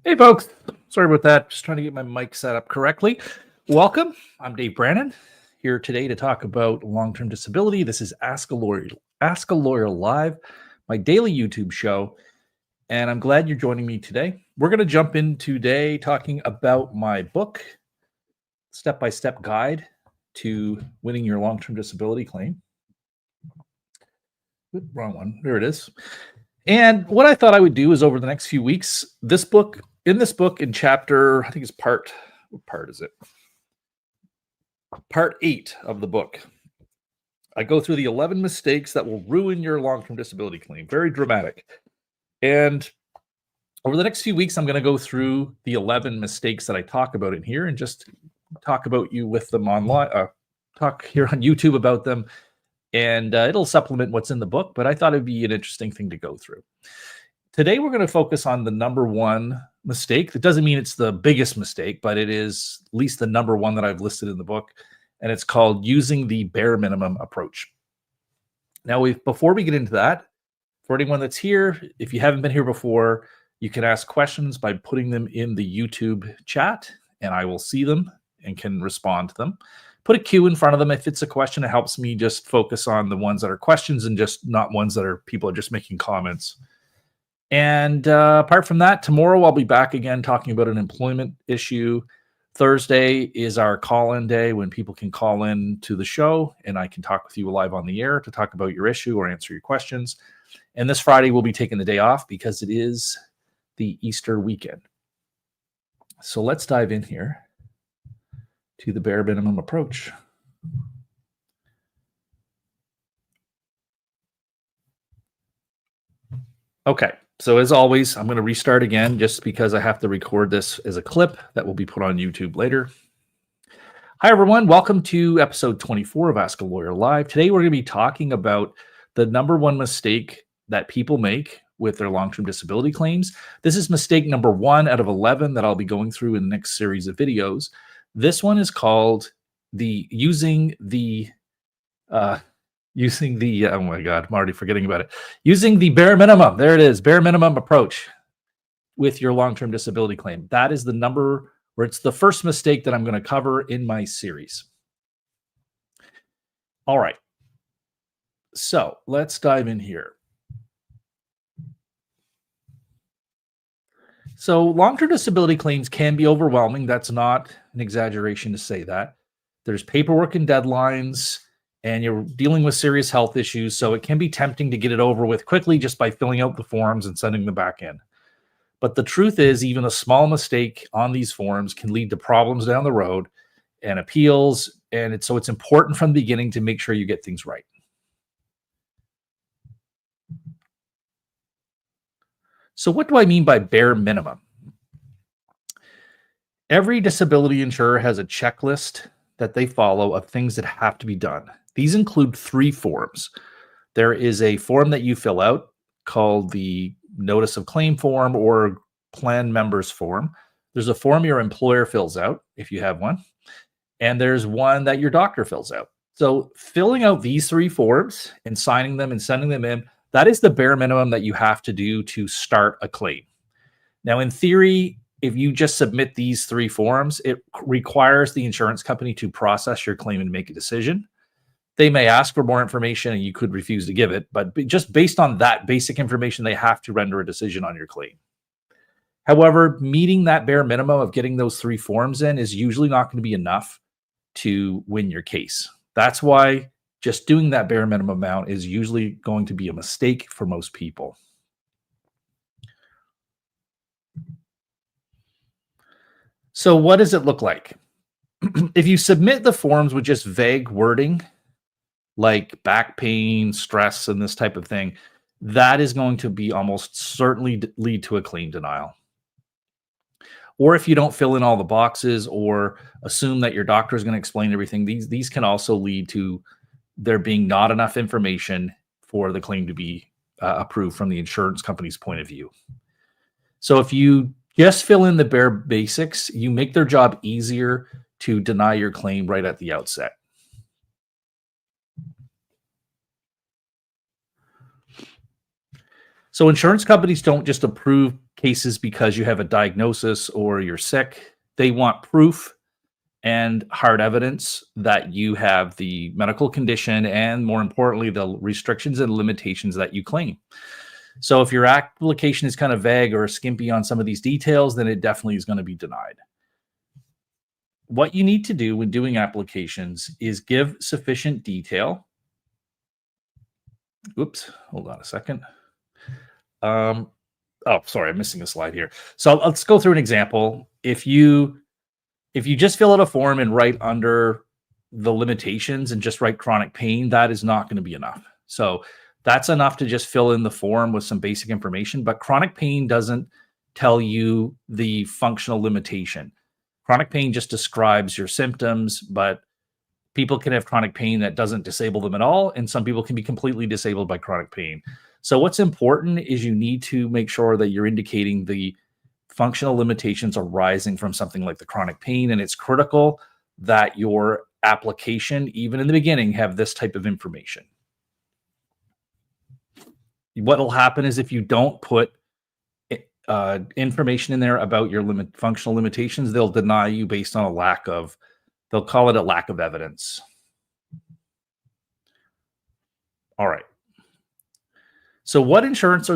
Hey, folks. Sorry about that. Just trying to get my mic set up correctly. Welcome. I'm Dave Brannen here today to talk about long-term disability. This is Ask a Lawyer Live, my daily YouTube show, and I'm glad you're joining me today. We're going to jump in today talking about my book, Step-by-Step Guide to Winning Your Long-Term Disability Claim. Wrong one. There it is. And what I thought I would do is over the next few weeks, in this book, in chapter, I think it's what part is it? Part 8 of the book. I go through the 11 mistakes that will ruin your long-term disability claim. Very dramatic. And over the next few weeks, I'm going to go through the 11 mistakes that I talk about in here and just talk about you with them online, talk here on YouTube about them. And it'll supplement what's in the book, but I thought it'd be an interesting thing to go through. Today, we're going to focus on the number one mistake. That doesn't mean it's the biggest mistake, but it is at least the number one that I've listed in the book, and it's called using the bare minimum approach. Now, before we get into that, for anyone that's here, if you haven't been here before, you can ask questions by putting them in the YouTube chat, and I will see them and can respond to them. Put a Q in front of them. If it's a question, it helps me just focus on the ones that are questions and just not ones that are people are just making comments. And apart from that, tomorrow I'll be back again talking about an employment issue. Thursday is our call-in day when people can call in to the show and I can talk with you live on the air to talk about your issue or answer your questions. And this Friday we'll be taking the day off because it is the Easter weekend. So let's dive in here to the bare minimum approach. Okay, so as always, I'm going to restart again just because I have to record this as a clip that will be put on YouTube later. Hi, everyone. Welcome to episode 24 of Ask a Lawyer Live. Today, we're going to be talking about the number one mistake that people make with their long-term disability claims. This is mistake number 1 out of 11 that I'll be going through in the next series of videos. This one is called using the oh my God, I'm already forgetting about it. Using the bare minimum. There it is, bare minimum approach with your long-term disability claim. That is the number where it's the first mistake that I'm going to cover in my series. All right. So let's dive in here. So long-term disability claims can be overwhelming. That's not an exaggeration to say that. There's paperwork and deadlines, and you're dealing with serious health issues, so it can be tempting to get it over with quickly just by filling out the forms and sending them back in. But the truth is, even a small mistake on these forms can lead to problems down the road and appeals, and so it's important from the beginning to make sure you get things right. So what do I mean by bare minimum? Every disability insurer has a checklist that they follow of things that have to be done. These include 3 forms. There is a form that you fill out called the Notice of Claim form or Plan Members form. There's a form your employer fills out if you have one, and there's one that your doctor fills out. So filling out these 3 forms and signing them and sending them in, that is the bare minimum that you have to do to start a claim. Now, in theory, if you just submit these 3 forms, it requires the insurance company to process your claim and make a decision. They may ask for more information and you could refuse to give it, but just based on that basic information, they have to render a decision on your claim. However, meeting that bare minimum of getting those 3 forms in is usually not going to be enough to win your case. That's why just doing that bare minimum amount is usually going to be a mistake for most people. So what does it look like? If you submit the forms with just vague wording, like back pain, stress, and this type of thing, that is going to be almost certainly lead to a claim denial. Or if you don't fill in all the boxes or assume that your doctor is going to explain everything, these can also lead to there being not enough information for the claim to be approved from the insurance company's point of view. So if you just fill in the bare basics, you make their job easier to deny your claim right at the outset. So insurance companies don't just approve cases because you have a diagnosis or you're sick. They want proof and hard evidence that you have the medical condition and, more importantly, the restrictions and limitations that you claim. So if your application is kind of vague or skimpy on some of these details, then it definitely is going to be denied. What you need to do when doing applications is give sufficient detail. Oops, hold on a second. Oh, sorry, I'm missing a slide here. So let's go through an example. If you just fill out a form and write under the limitations and just write chronic pain, that is not going to be enough. So that's enough to just fill in the form with some basic information, but chronic pain doesn't tell you the functional limitation. Chronic pain just describes your symptoms, but people can have chronic pain that doesn't disable them at all, and some people can be completely disabled by chronic pain. So what's important is you need to make sure that you're indicating the functional limitations arising from something like the chronic pain, and it's critical that your application, even in the beginning, have this type of information. What will happen is if you don't put information in there about your functional limitations, they'll deny you based on they'll call it a lack of evidence. All right. So what insurance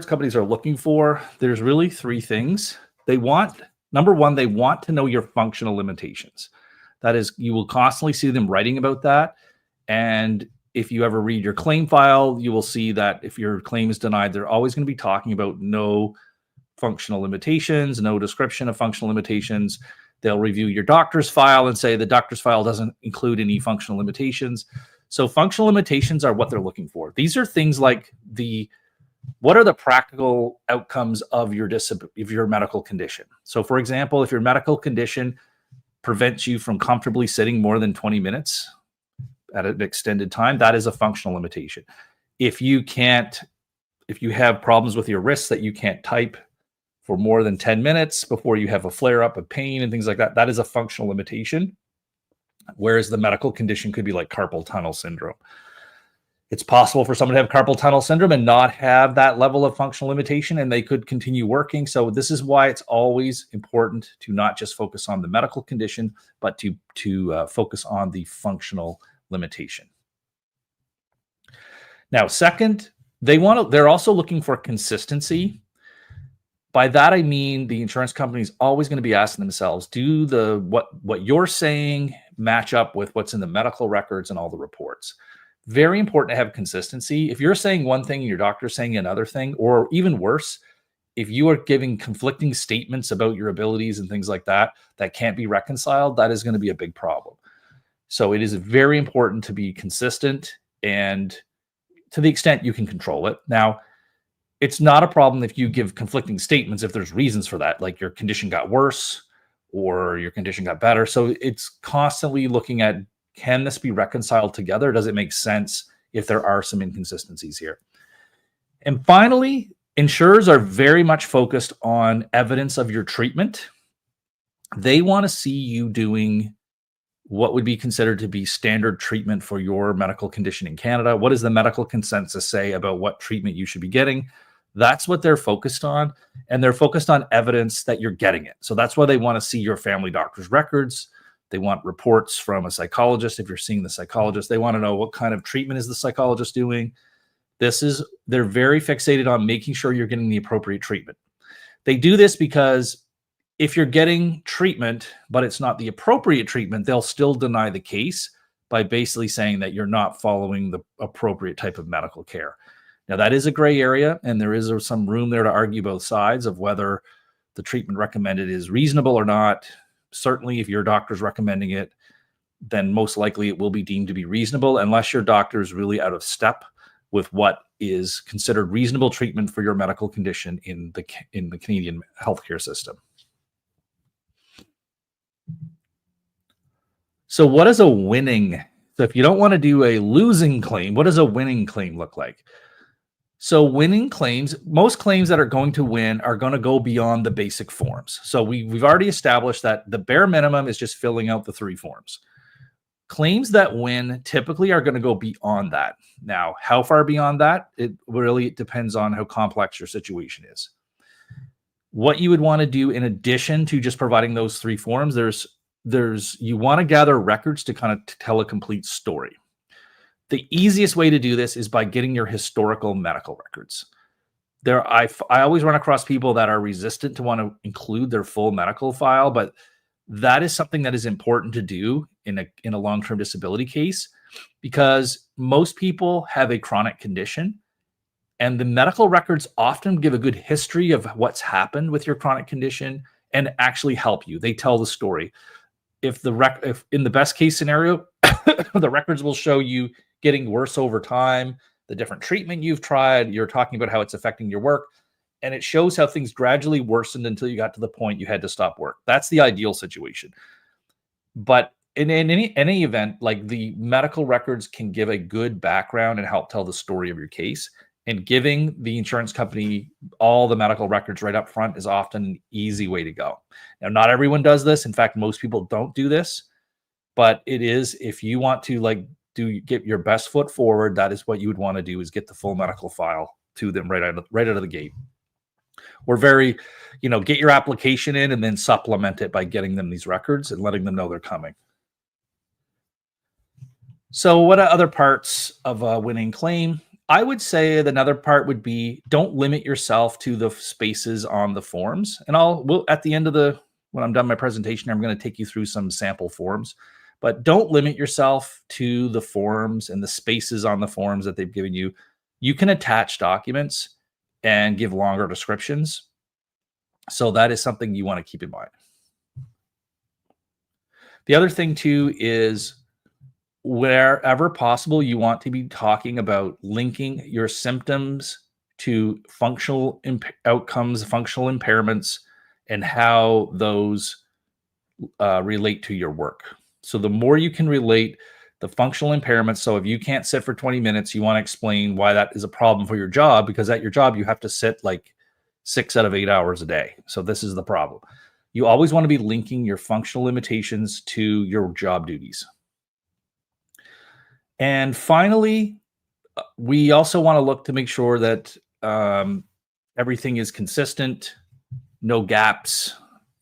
companies are looking for, there's really three things. Number one, they want to know your functional limitations. That is, you will constantly see them writing about that. And if you ever read your claim file, you will see that if your claim is denied, they're always going to be talking about no functional limitations, no description of functional limitations. They'll review your doctor's file and say the doctor's file doesn't include any functional limitations. So functional limitations are what they're looking for. These are things like what are the practical outcomes of your medical condition? So for example, if your medical condition prevents you from comfortably sitting more than 20 minutes at an extended time, that is a functional limitation. If you have problems with your wrists that you can't type for more than 10 minutes before you have a flare-up of pain and things like that, that is a functional limitation. Whereas the medical condition could be like carpal tunnel syndrome. It's possible for someone to have carpal tunnel syndrome and not have that level of functional limitation, and they could continue working. So this is why it's always important to not just focus on the medical condition, but to focus on the functional limitation. Now, second, they're also looking for consistency. By that, I mean the insurance company is always going to be asking themselves, do what you're saying match up with what's in the medical records and all the reports? Very important to have consistency. If you're saying one thing and your doctor's saying another thing, or even worse, if you are giving conflicting statements about your abilities and things like that can't be reconciled, that is going to be a big problem. So it is very important to be consistent, and to the extent you can control it. Now, it's not a problem if you give conflicting statements if there's reasons for that, like your condition got worse or your condition got better. So it's constantly looking at, can this be reconciled together? Does it make sense if there are some inconsistencies here? And finally, insurers are very much focused on evidence of your treatment. They want to see you doing what would be considered to be standard treatment for your medical condition in Canada. What does the medical consensus say about what treatment you should be getting? That's what they're focused on, and they're focused on evidence that you're getting it. So that's why they want to see your family doctor's records. They want reports from a psychologist. If you're seeing the psychologist, they want to know what kind of treatment is the psychologist doing. They're very fixated on making sure you're getting the appropriate treatment. They do this because if you're getting treatment, but it's not the appropriate treatment, they'll still deny the case by basically saying that you're not following the appropriate type of medical care. Now, that is a gray area, and there is some room there to argue both sides of whether the treatment recommended is reasonable or not. Certainly, if your doctor's recommending it, then most likely it will be deemed to be reasonable, unless your doctor is really out of step with what is considered reasonable treatment for your medical condition in the Canadian healthcare system. So what is a winning? So if you don't want to do a losing claim, what does a winning claim look like? So winning claims, most claims that are going to win are going to go beyond the basic forms. So we've already established that the bare minimum is just filling out the 3 forms. Claims that win typically are going to go beyond that. Now, how far beyond that? It really depends on how complex your situation is. What you would want to do in addition to just providing those 3 forms, you want to gather records to kind of tell a complete story. The easiest way to do this is by getting your historical medical records. I always run across people that are resistant to want to include their full medical file, but that is something that is important to do in a long-term disability case, because most people have a chronic condition, and the medical records often give a good history of what's happened with your chronic condition and actually help you. They tell the story. If in the best case scenario, the records will show you getting worse over time, the different treatment you've tried, you're talking about how it's affecting your work, and it shows how things gradually worsened until you got to the point you had to stop work. That's the ideal situation. But in any event, like, the medical records can give a good background and help tell the story of your case. And giving the insurance company all the medical records right up front is often an easy way to go. Now, not everyone does this. In fact, most people don't do this. But it is, if you want to get your best foot forward, that is what you would want to do, is get the full medical file to them right out of the gate. We're very, get your application in and then supplement it by getting them these records and letting them know they're coming. So what are other parts of a winning claim? I would say another part would be, don't limit yourself to the spaces on the forms. And at the end of when I'm done my presentation, I'm going to take you through some sample forms. But don't limit yourself to the forms and the spaces on the forms that they've given you. You can attach documents and give longer descriptions. So that is something you want to keep in mind. The other thing too is, wherever possible, you want to be talking about linking your symptoms to functional outcomes, functional impairments, and how those relate to your work. So the more you can relate the functional impairments, so if you can't sit for 20 minutes, you want to explain why that is a problem for your job, because at your job, you have to sit like 6 out of 8 hours a day. So this is the problem. You always want to be linking your functional limitations to your job duties. And finally, we also want to look to make sure that everything is consistent, no gaps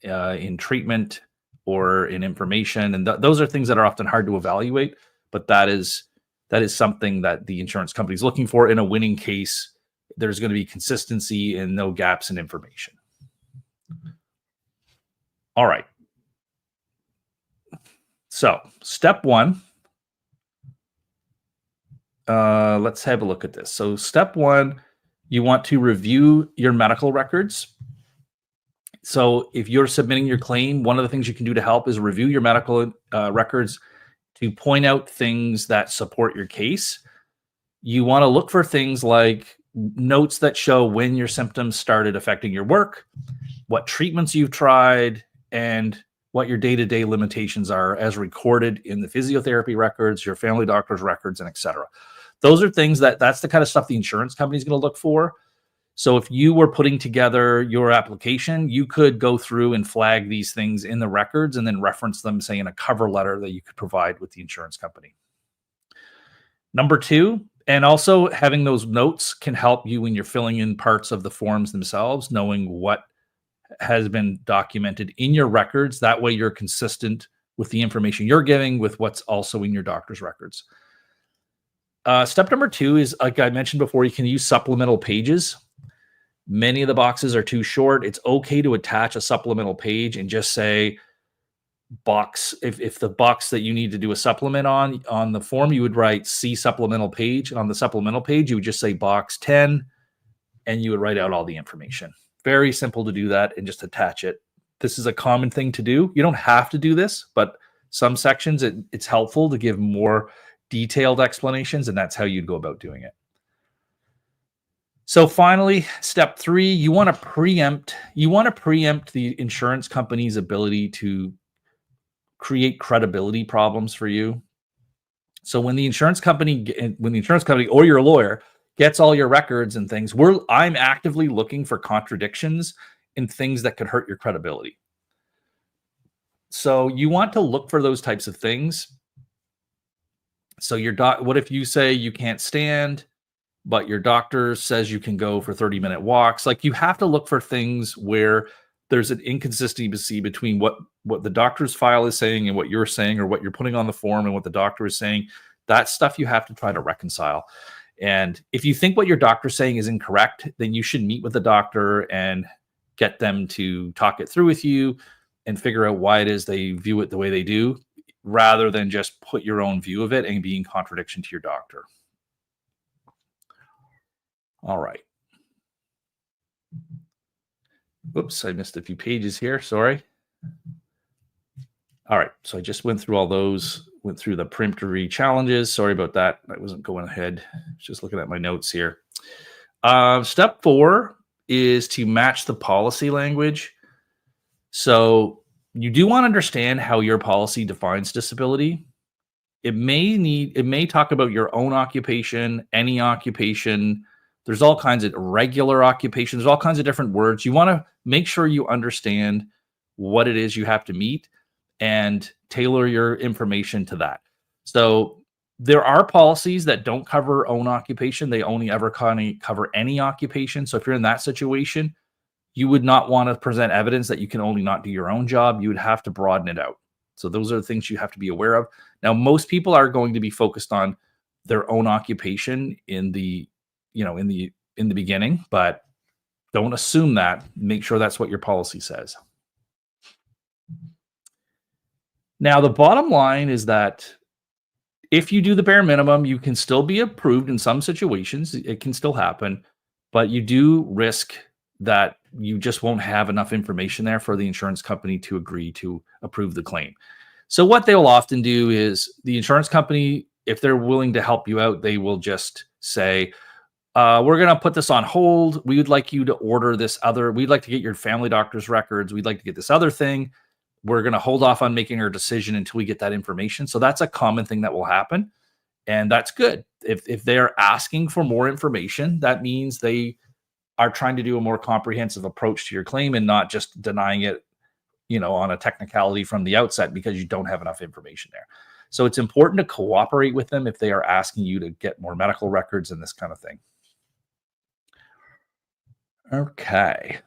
in treatment or in information. And those are things that are often hard to evaluate, but that is something that the insurance company is looking for in a winning case. There's going to be consistency and no gaps in information. All right. So step 1. Let's have a look at this. So step 1, you want to review your medical records. So if you're submitting your claim, one of the things you can do to help is review your medical records to point out things that support your case. You want to look for things like notes that show when your symptoms started affecting your work, what treatments you've tried, and what your day-to-day limitations are as recorded in the physiotherapy records, your family doctor's records, and et cetera. Those are things that's the kind of stuff the insurance company is going to look for. So if you were putting together your application, you could go through and flag these things in the records and then reference them, say, in a cover letter that you could provide with the insurance company. Number 2, and also having those notes can help you when you're filling in parts of the forms themselves, knowing what has been documented in your records. That way you're consistent with the information you're giving with what's also in your doctor's records. Step number 2 is, like I mentioned before, you can use supplemental pages. Many of the boxes are too short. It's okay to attach a supplemental page and just say box. If the box that you need to do a supplement on the form, you would write C supplemental page. And on the supplemental page, you would just say box 10, and you would write out all the information. Very simple to do that and just attach it. This is a common thing to do. You don't have to do this, but some sections it's helpful to give more detailed explanations, and that's how you'd go about doing it. So finally, step 3, you want to preempt the insurance company's ability to create credibility problems for you. So when the insurance company or your lawyer gets all your records and things, I'm actively looking for contradictions and things that could hurt your credibility. So you want to look for those types of things. So what if you say you can't stand but your doctor says you can go for 30-minute walks. Like, you have to look for things where there's an inconsistency between what the doctor's file is saying and what you're saying, or what you're putting on the form and what the doctor is saying. That stuff you have to try to reconcile. And if you think what your doctor's saying is incorrect, then you should meet with the doctor and get them to talk it through with you and figure out why it is they view it the way they do, rather than just put your own view of it and be in contradiction to your doctor. All right. Oops, I missed a few pages here. Sorry. All right. So I just went through all those, went through the peremptory challenges. Sorry about that. I wasn't going ahead. Just looking at my notes here. Step 4 is to match the policy language. So you do want to understand how your policy defines disability. It may talk about your own occupation, any occupation. There's all kinds of regular occupations. There's all kinds of different words. You want to make sure you understand what it is you have to meet and tailor your information to that. So there are policies that don't cover own occupation. They only ever cover any occupation. So if you're in that situation, you would not want to present evidence that you can only not do your own job. You would have to broaden it out. So those are the things you have to be aware of. Now, most people are going to be focused on their own occupation in the beginning, but don't assume that. Make sure that's what your policy says. Now, the bottom line is that if you do the bare minimum, you can still be approved in some situations. It can still happen, but you do risk that you just won't have enough information there for the insurance company to agree to approve the claim. So what they will often do is, the insurance company, if they're willing to help you out, they will just say, we're going to put this on hold. We would like you to order this other, we'd like to get your family doctor's records. We'd like to get this other thing. We're going to hold off on making our decision until we get that information. So that's a common thing that will happen. And that's good. If they're asking for more information, that means they are trying to do a more comprehensive approach to your claim and not just denying it, on a technicality from the outset because you don't have enough information there. So it's important to cooperate with them if they are asking you to get more medical records and this kind of thing. Okay.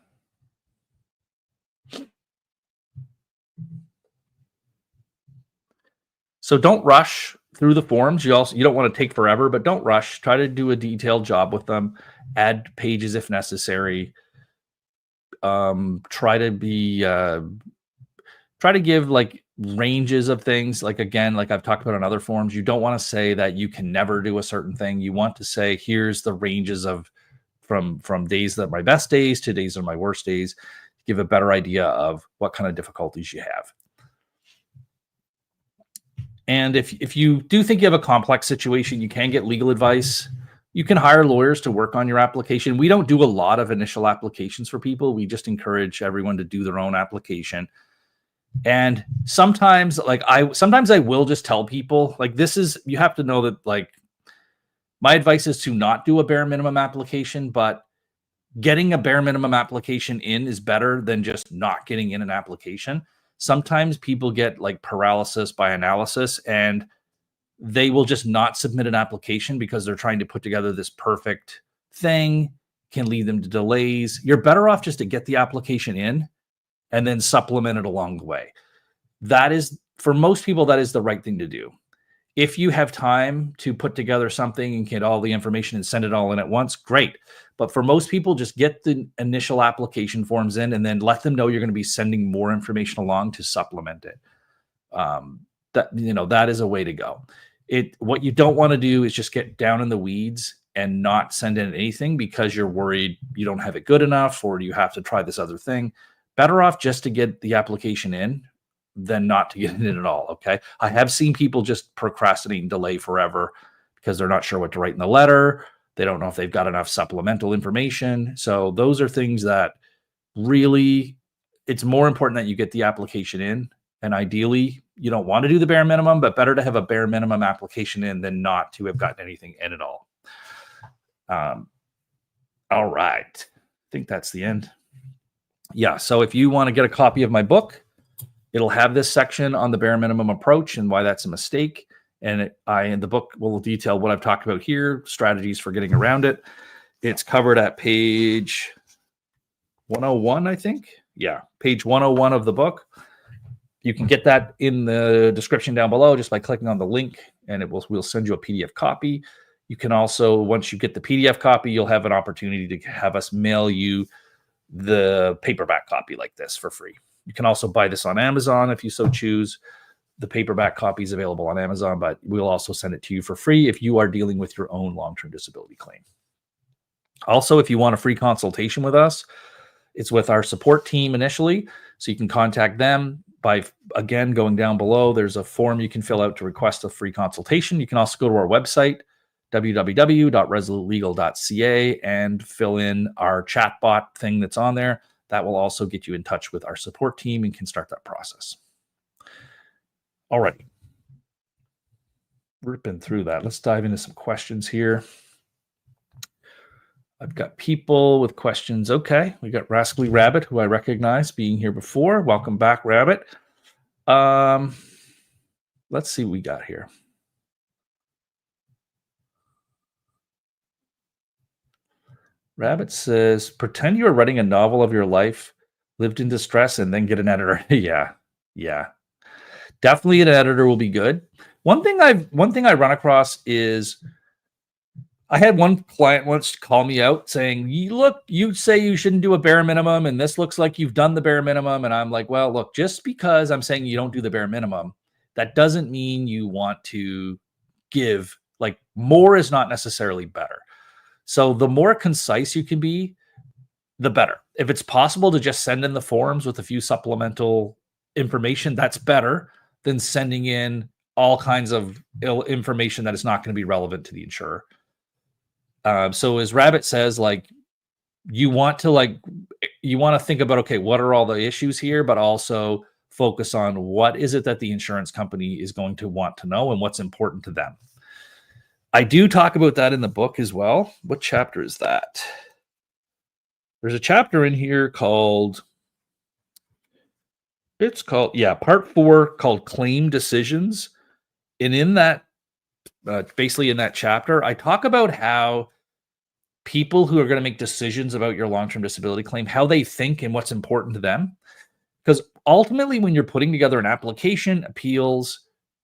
So don't rush through the forms. You don't want to take forever, but don't rush. Try to do a detailed job with them. Add pages if necessary. Try to give like ranges of things. Like, again, like I've talked about on other forums, you don't want to say that you can never do a certain thing. You want to say, here's the ranges of from days that are my best days to days that are my worst days. Give a better idea of what kind of difficulties you have. And if you do think you have a complex situation, you can get legal advice. You can hire lawyers to work on your application. We don't do a lot of initial applications for people. We just encourage everyone to do their own application. And sometimes I will just tell people, like, you have to know that, like, my advice is to not do a bare minimum application, but getting a bare minimum application in is better than just not getting in an application. Sometimes people get like paralysis by analysis and they will just not submit an application because they're trying to put together this perfect thing, can lead them to delays. You're better off just to get the application in and then supplement it along the way. That is, for most people, that is the right thing to do. If you have time to put together something and get all the information and send it all in at once, great. But for most people, just get the initial application forms in and then let them know you're going to be sending more information along to supplement it. That is a way to go. What you don't want to do is just get down in the weeds and not send in anything because you're worried you don't have it good enough or you have to try this other thing. Better off just to get the application in than not to get it in at all. Okay. I have seen people just procrastinate and delay forever because they're not sure what to write in the letter. They don't know if they've got enough supplemental information. So those are things that really, it's more important that you get the application in. And ideally, you don't want to do the bare minimum, but better to have a bare minimum application in than not to have gotten anything in at all. All right. I think that's the end. Yeah. So if you want to get a copy of my book, it'll have this section on the bare minimum approach and why that's a mistake. And in the book will detail what I've talked about here, strategies for getting around it. It's covered at page 101, I think. Yeah, page 101 of the book. You can get that in the description down below just by clicking on the link, and we'll send you a PDF copy. You can also, once you get the PDF copy, you'll have an opportunity to have us mail you the paperback copy like this for free. You can also buy this on Amazon if you so choose. The paperback copy is available on Amazon, but we'll also send it to you for free if you are dealing with your own long-term disability claim. Also, if you want a free consultation with us, it's with our support team initially. So you can contact them by, again, going down below. There's a form you can fill out to request a free consultation. You can also go to our website, www.resolutelegal.ca, and fill in our chatbot thing that's on there. That will also get you in touch with our support team and can start that process. All right. Ripping through that. Let's dive into some questions here. I've got people with questions. Okay, we got Rascally Rabbit, who I recognize being here before. Welcome back, Rabbit. Let's see what we got here. Rabbit says, pretend you are writing a novel of your life, lived in distress, and then get an editor. Yeah. Definitely an editor will be good. One thing I run across is I had one client once call me out saying, you say you shouldn't do a bare minimum, and this looks like you've done the bare minimum. And I'm like, well, look, just because I'm saying you don't do the bare minimum, that doesn't mean you want to give, like, more is not necessarily better. So the more concise you can be, the better. If it's possible to just send in the forms with a few supplemental information, that's better than sending in all kinds of information that is not going to be relevant to the insurer. So as Rabbit says, like, you want to think about, okay, what are all the issues here, but also focus on what is it that the insurance company is going to want to know and what's important to them. I do talk about that in the book as well. What chapter is that? There's a chapter in here called part 4, called Claim Decisions. And in that, basically in that chapter, I talk about how people who are going to make decisions about your long-term disability claim, how they think and what's important to them. Because ultimately, when you're putting together an application, appeals,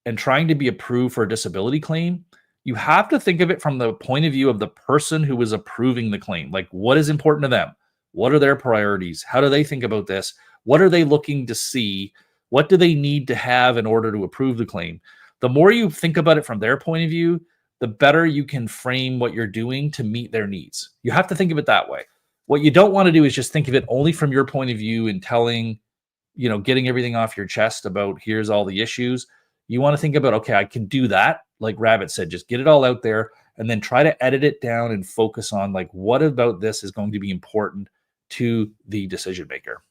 and trying to be approved for a disability claim, you have to think of it from the point of view of the person who is approving the claim. Like, what is important to them? What are their priorities? How do they think about this? What are they looking to see? What do they need to have in order to approve the claim? The more you think about it from their point of view, the better you can frame what you're doing to meet their needs. You have to think of it that way. What you don't want to do is just think of it only from your point of view and getting everything off your chest about here's all the issues. You want to think about, okay, I can do that. Like Rabbit said, just get it all out there and then try to edit it down and focus on, like, what about this is going to be important to the decision maker.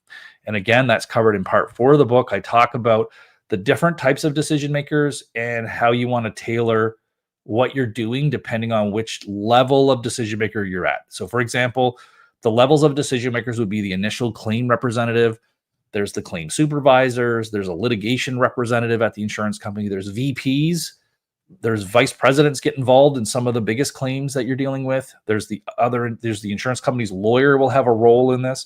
And again, that's covered in part 4 of the book. I talk about the different types of decision makers and how you want to tailor what you're doing depending on which level of decision maker you're at. So for example, the levels of decision makers would be the initial claim representative. There's the claim supervisors. There's a litigation representative at the insurance company. There's VPs. There's vice presidents get involved in some of the biggest claims that you're dealing with. There's the insurance company's lawyer will have a role in this.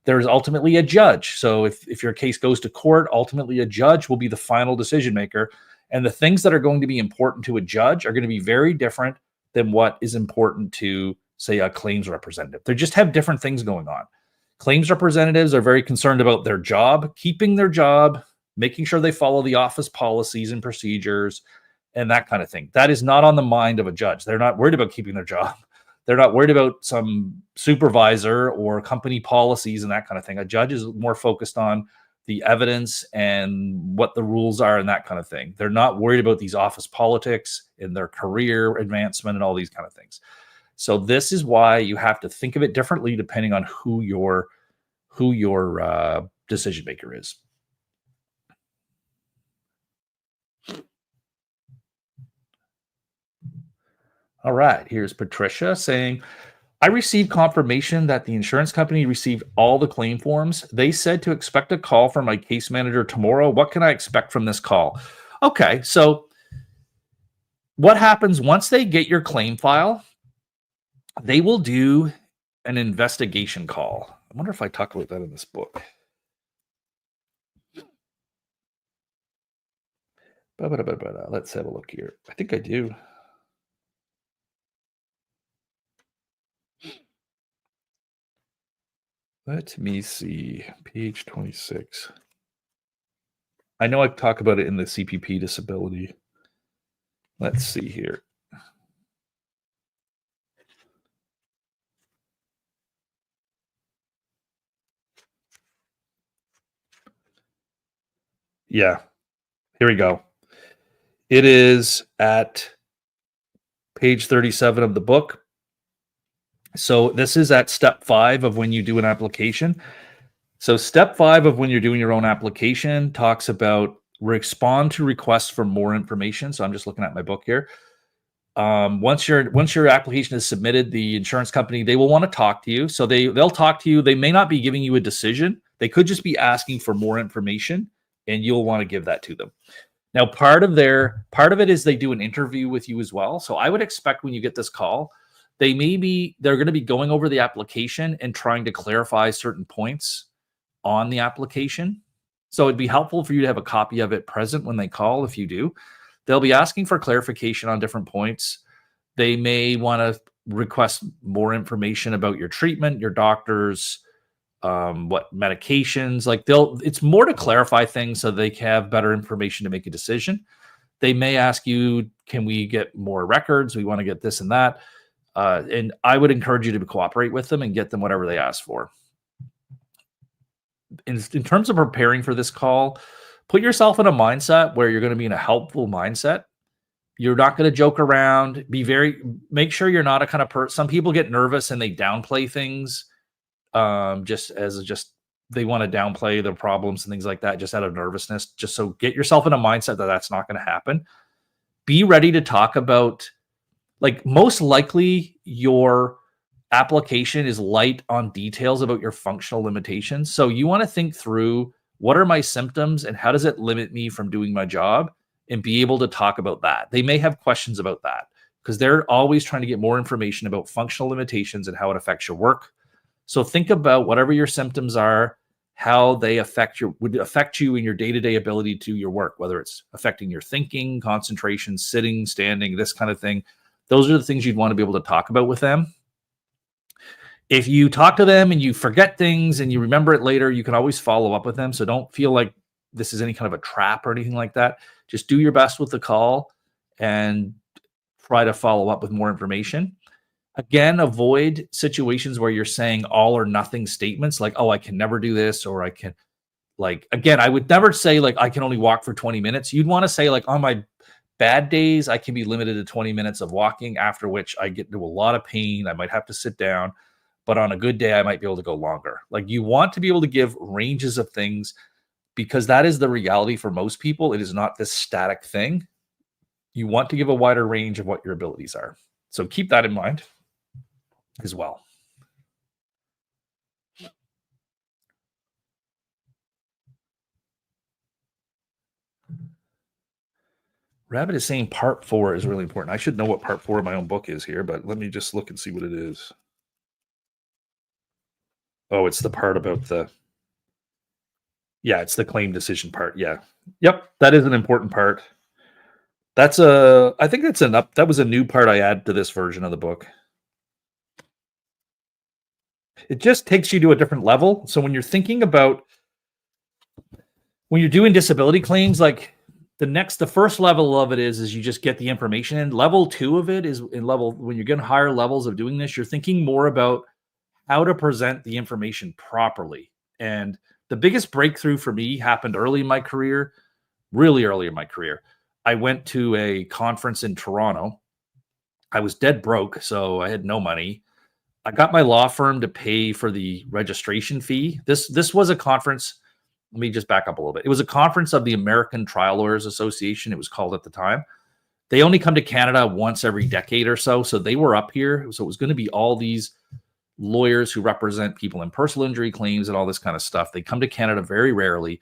There's ultimately a judge. So if your case goes to court, ultimately a judge will be the final decision maker. And the things that are going to be important to a judge are going to be very different than what is important to, say, a claims representative. They just have different things going on. Claims representatives are very concerned about their job, keeping their job, making sure they follow the office policies and procedures, and that kind of thing. That is not on the mind of a judge. They're not worried about keeping their job. They're not worried about some supervisor or company policies and that kind of thing. A judge is more focused on the evidence and what the rules are and that kind of thing. They're not worried about these office politics and their career advancement and all these kind of things. So this is why you have to think of it differently depending on who your decision maker is. All right, here's Patricia saying, I received confirmation that the insurance company received all the claim forms. They said to expect a call from my case manager tomorrow. What can I expect from this call? Okay, so what happens once they get your claim file, they will do an investigation call. I wonder if I talk about that in this book. Let's have a look here. I think I do. Let me see. Page 26. I know I talk about it in the CPP disability. Let's see here. Yeah, here we go. It is at page 37 of the book. So this is at step 5 of when you do an application. So step 5 of when you're doing your own application talks about respond to requests for more information. So I'm just looking at my book here. Once your application is submitted, the insurance company, they will want to talk to you. So they'll talk to you. They may not be giving you a decision. They could just be asking for more information, and you'll want to give that to them. Now, part of it is they do an interview with you as well. So I would expect when you get this call, they're going to be going over the application and trying to clarify certain points on the application. So it'd be helpful for you to have a copy of it present when they call. If you do, they'll be asking for clarification on different points. They may want to request more information about your treatment, your doctors, what medications. It's more to clarify things so they have better information to make a decision. They may ask you, can we get more records? We want to get this and that. And I would encourage you to cooperate with them and get them whatever they ask for. In terms of preparing for this call, put yourself in a mindset where you're going to be in a helpful mindset. You're not going to joke around. Make sure you're not a kind of person. Some people get nervous and they downplay things, they want to downplay their problems and things like that, just out of nervousness. So get yourself in a mindset that that's not going to happen. Be ready to talk about, most likely your application is light on details about your functional limitations. So you want to think through, what are my symptoms and how does it limit me from doing my job, and be able to talk about that. They may have questions about that because they're always trying to get more information about functional limitations and how it affects your work. So think about whatever your symptoms are, how they would affect you in your day-to-day ability to your work, whether it's affecting your thinking, concentration, sitting, standing, this kind of thing. Those are the things you'd want to be able to talk about with them. If you talk to them and you forget things and you remember it later, you can always follow up with them. So don't feel like this is any kind of a trap or anything like that. Just do your best with the call and try to follow up with more information. Again, avoid situations where you're saying all or nothing statements like, oh, I can never do this, or I can, again, I would never say I can only walk for 20 minutes. You'd want to say on my bad days, I can be limited to 20 minutes of walking, after which I get into a lot of pain. I might have to sit down. But on a good day, I might be able to go longer. You want to be able to give ranges of things, because that is the reality for most people. It is not this static thing. You want to give a wider range of what your abilities are. So keep that in mind as well. Rabbit is saying part 4 is really important. I should know what part 4 of my own book is here, but let me just look and see what it is. Oh, it's the part about it's the claim decision part. Yeah. Yep. That is an important part. I think that was a new part I added to this version of the book. It just takes you to a different level. So when you're doing disability claims, the first level of it is you just get the information in. Level 2 of it is when you're getting higher levels of doing this, you're thinking more about how to present the information properly. And the biggest breakthrough for me happened really early in my career. I went to a conference in Toronto. I was dead broke, so I had no money. I got my law firm to pay for the registration fee. This was a conference. Let me just back up a little bit. It was a conference of the American Trial Lawyers Association, it was called at the time. They only come to Canada once every decade or so. So they were up here. So it was going to be all these lawyers who represent people in personal injury claims and all this kind of stuff. They come to Canada very rarely.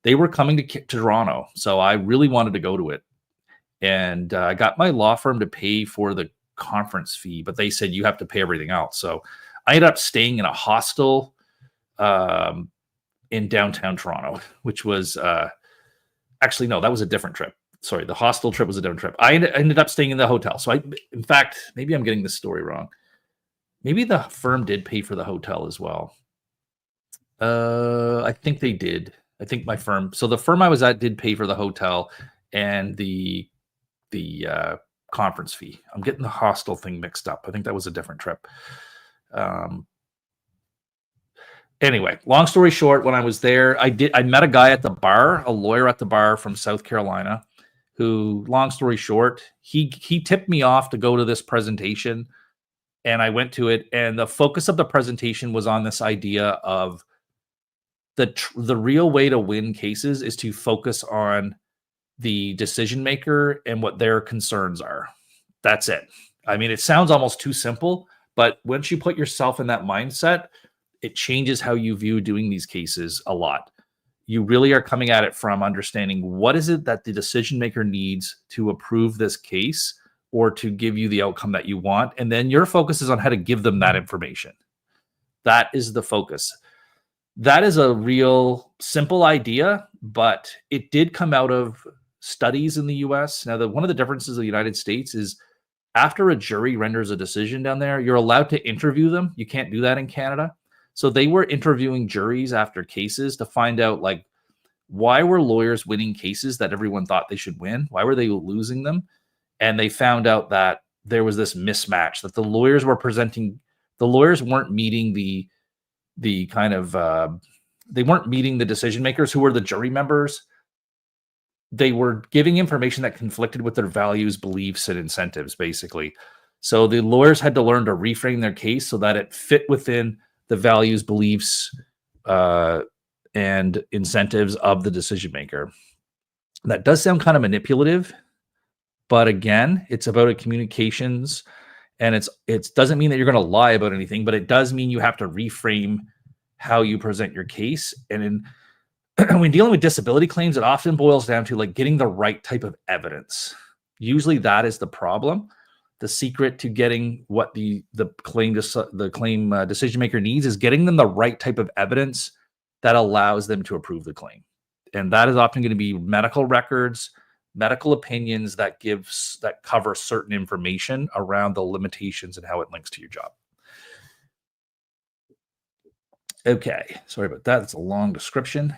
They were coming to Toronto. So I really wanted to go to it. And I got my law firm to pay for the conference fee, but they said you have to pay everything else. So I ended up staying in a hostel in downtown Toronto, which was actually, no, that was a different trip. Sorry, the hostel trip was a different trip. I ended up staying in the hotel. So in fact, maybe I'm getting this story wrong. Maybe the firm did pay for the hotel as well. I think they did. I think my firm. So the firm I was at did pay for the hotel and the conference fee. I'm getting the hostel thing mixed up. I think that was a different trip. Anyway, long story short, when I was there, I met a guy at the bar, a lawyer at the bar from South Carolina, who, long story short, he tipped me off to go to this presentation, and I went to it, and the focus of the presentation was on this idea of the real way to win cases is to focus on the decision maker and what their concerns are. That's it. I mean, it sounds almost too simple, but once you put yourself in that mindset, it changes how you view doing these cases a lot. You really are coming at it from understanding what is it that the decision maker needs to approve this case or to give you the outcome that you want. And then your focus is on how to give them that information. That is the focus. That is a real simple idea, but it did come out of studies in the US. Now, one of the differences of the United States is after a jury renders a decision down there, you're allowed to interview them. You can't do that in Canada. So they were interviewing juries after cases to find out, like, why were lawyers winning cases that everyone thought they should win? Why were they losing them? And they found out that there was this mismatch, that the lawyers weren't meeting the kind of they weren't meeting the decision makers who were the jury members. They were giving information that conflicted with their values, beliefs, and incentives, basically. So the lawyers had to learn to reframe their case so that it fit within the values, beliefs, and incentives of the decision maker. That does sound kind of manipulative, but again, it's about a communications, and it doesn't mean that you're going to lie about anything, but it does mean you have to reframe how you present your case. And when dealing with disability claims, it often boils down to, like, getting the right type of evidence. Usually that is the problem. The secret to getting what the claim decision maker needs is getting them the right type of evidence that allows them to approve the claim. And that is often going to be medical records, medical opinions that cover certain information around the limitations and how it links to your job. Okay, sorry about that. It's a long description.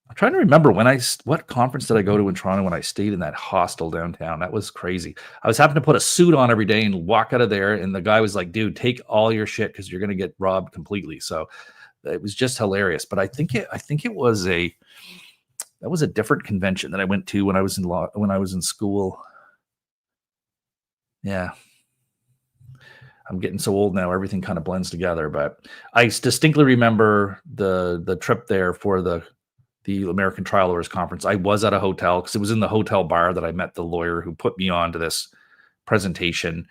I'm trying to remember what conference did I go to in Toronto when I stayed in that hostel downtown? That was crazy. I was having to put a suit on every day and walk out of there, and the guy was like, "Dude, take all your shit because you're going to get robbed completely." So it was just hilarious. But I think it was a different convention that I went to when I was in school. Yeah. I'm getting so old now, everything kind of blends together. But I distinctly remember the trip there for the American Trial Lawyers Conference. I was at a hotel because it was in the hotel bar that I met the lawyer who put me on to this presentation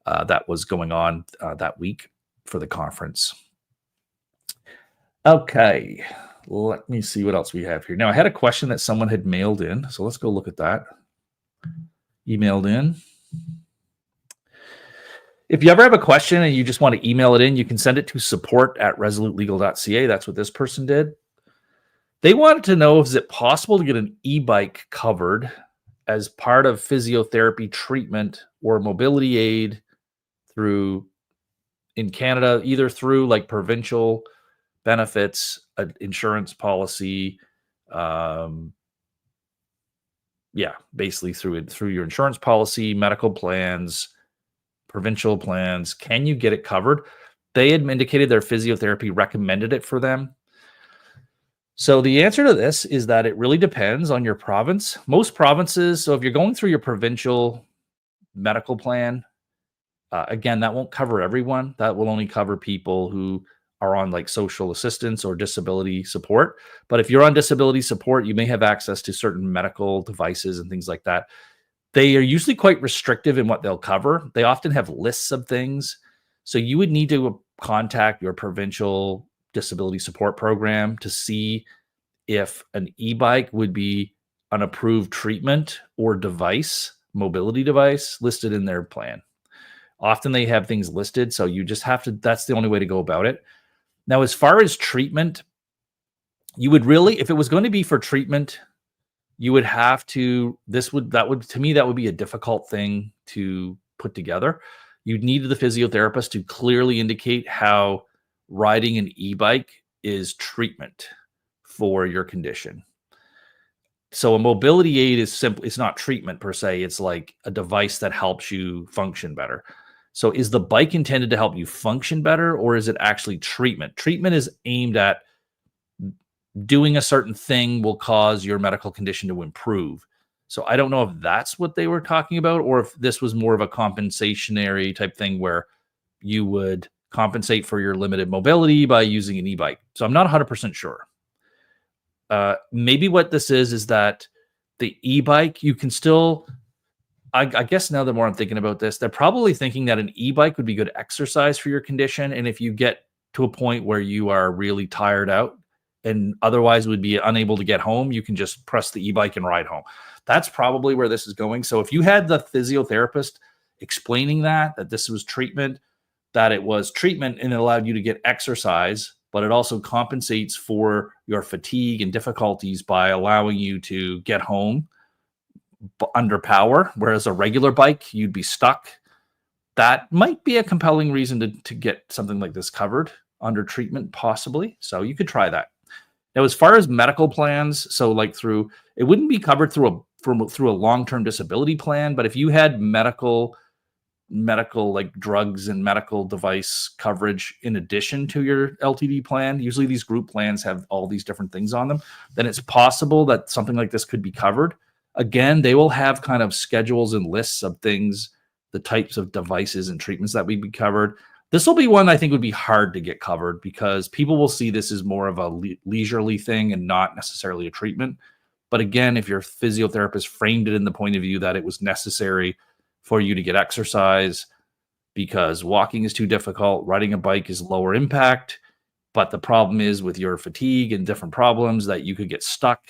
that was going on that week for the conference. Okay, let me see what else we have here. Now, I had a question that someone had mailed in, so let's go look at that. Emailed in. If you ever have a question and you just want to email it in, you can send it to support@resolutelegal.ca. That's what this person did. They wanted to know, is it possible to get an e-bike covered as part of physiotherapy treatment or mobility aid in Canada, either through like provincial benefits, insurance policy, basically through your insurance policy, medical plans, provincial plans. Can you get it covered? They had indicated their physiotherapy recommended it for them. So the answer to this is that it really depends on your province. Most provinces, so if you're going through your provincial medical plan, again, that won't cover everyone. That will only cover people who are on like social assistance or disability support. But if you're on disability support, you may have access to certain medical devices and things like that. They are usually quite restrictive in what they'll cover. They often have lists of things. So you would need to contact your provincial disability support program to see if an e-bike would be an approved treatment or device, mobility device, listed in their plan. Often they have things listed, so you just have to, that's the only way to go about it. Now, as far as treatment, you would really, if it was going to be for treatment, you would have to, to me, that would be a difficult thing to put together. You'd need the physiotherapist to clearly indicate how riding an e-bike is treatment for your condition. So a mobility aid is simply, it's not treatment per se. It's like a device that helps you function better. So is the bike intended to help you function better, or is it actually treatment? Treatment is aimed at doing a certain thing will cause your medical condition to improve. So I don't know if that's what they were talking about, or if this was more of a compensationary type thing where you would compensate for your limited mobility by using an e-bike. So I'm not 100% sure. Maybe what this is that the e-bike, you can still, I guess now the more I'm thinking about this, they're probably thinking that an e-bike would be good exercise for your condition. And if you get to a point where you are really tired out and otherwise would be unable to get home, you can just press the e-bike and ride home. That's probably where this is going. So if you had the physiotherapist explaining that this was treatment, that it was treatment and it allowed you to get exercise, but it also compensates for your fatigue and difficulties by allowing you to get home under power, whereas a regular bike, you'd be stuck. That might be a compelling reason to get something like this covered under treatment, possibly. So you could try that. Now, as far as medical plans, so like it wouldn't be covered through a long-term disability plan, but if you had medical like drugs and medical device coverage in addition to your LTD plan, usually these group plans have all these different things on them, then it's possible that something like this could be covered. Again, they will have kind of schedules and lists of things, the types of devices and treatments that would be covered. This will be one I think would be hard to get covered because people will see this as more of a leisurely thing and not necessarily a treatment. But again, if your physiotherapist framed it in the point of view that it was necessary for you to get exercise because walking is too difficult, riding a bike is lower impact, but the problem is with your fatigue and different problems that you could get stuck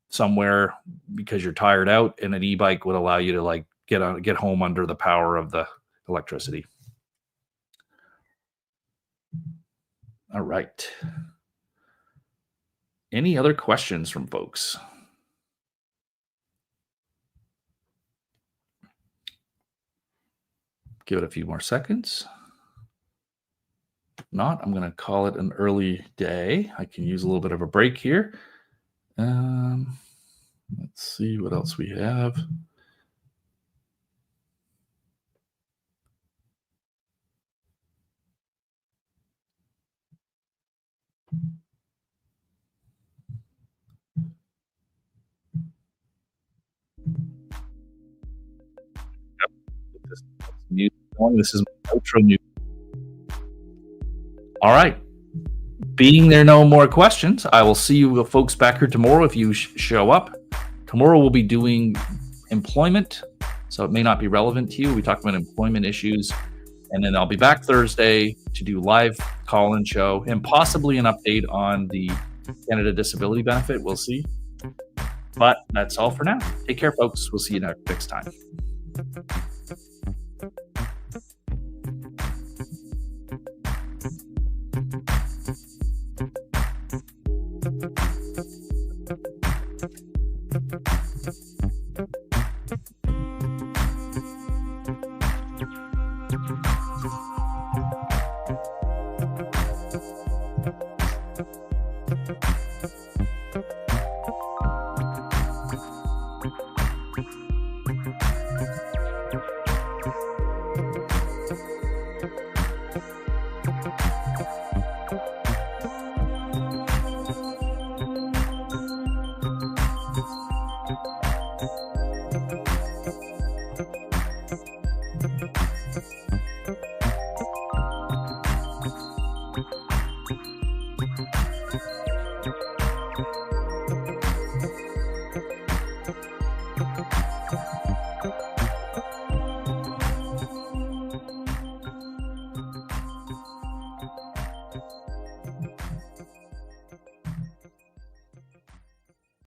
somewhere because you're tired out, and an e-bike would allow you to like get home under the power of the electricity. All right. Any other questions from folks? Give it a few more seconds. If not, I'm going to call it an early day. I can use a little bit of a break here. Let's see what else we have. This is my outro music. All right. Being there no more questions, I will see you folks back here tomorrow if you show up. Tomorrow we'll be doing employment, so it may not be relevant to you. We talked about employment issues, and then I'll be back Thursday to do live call-in show and possibly an update on the Canada Disability Benefit. We'll see. But that's all for now. Take care, folks. We'll see you next time.